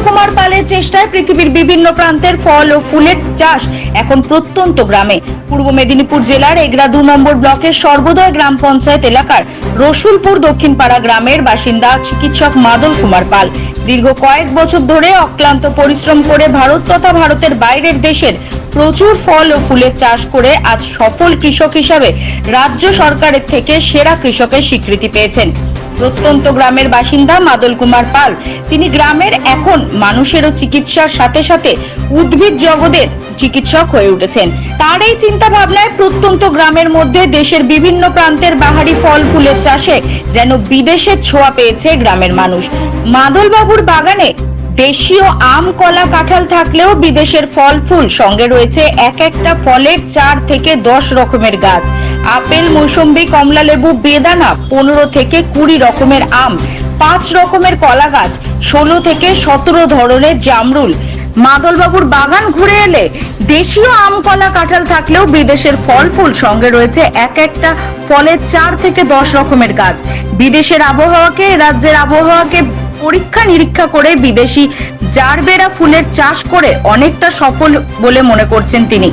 কুমার পালের চেষ্টায় পৃথিবীর বিভিন্ন প্রান্তের ফল ও ফুলের চাষ এখন প্রত্যন্ত গ্রামে। পূর্ব মেদিনীপুর জেলার এগরা 2 নম্বর ব্লকের সর্বোদয় গ্রাম পঞ্চায়েত এলাকার রসুলপুর দক্ষিণপাড়া গ্রামের বাসিন্দা চিকিৎসক মাদল কুমার পাল দীর্ঘ কয়েক বছর ধরে অক্লান্ত পরিশ্রম করে ভারত তথা ভারতের বাইরের দেশের প্রচুর ফল ও ফুলের চাষ করে আজ সফল কৃষক হিসাবে রাজ্য সরকারের থেকে সেরা কৃষকের স্বীকৃতি পেয়েছেন। প্রত্যন্ত গ্রামের বাসিন্দা মাদল কুমার পাল তিনি গ্রামের এখন মানুষেরও চিকিৎসার সাথে সাথে উদ্ভিদ জগতের চিকিৎসক হয়ে উঠেছেন। তার এই চিন্তা ভাবনায় প্রত্যন্ত গ্রামের মধ্যে দেশের বিভিন্ন প্রান্তের বাহারি ফল ফুলের চাষে যেন বিদেশের ছোঁয়া পেয়েছে গ্রামের মানুষ। মাদল বাবুর বাগানে দেশীয় আম, কলা, কাঁঠাল থাকলেও বিদেশের ফল ফুল সঙ্গে রয়েছে এক একটা ফলের 4 থেকে 10 রকমের গাছ। আপেল, মৌসুম্বি, কমলা লেবু, বেদানা, 15 থেকে 20 রকমের আম, 5 রকমের কলা গাছ, 16 থেকে 17 ধরনের জামরুল। মাদল বাবুর বাগান ঘুরে এলে দেশীয় আম, কলা, কাঁঠাল থাকলেও বিদেশের ফল ফুল সঙ্গে রয়েছে এক একটা ফলের 4 থেকে 10 রকমের গাছ। বিদেশের আবহাওয়াকে রাজ্যের আবহাওয়াকে পরীক্ষা নিরীক্ষা করে বিদেশি জারবেরা ফুলের চাষ করে অনেকটা সফল বলে মনে করছেন তিনি।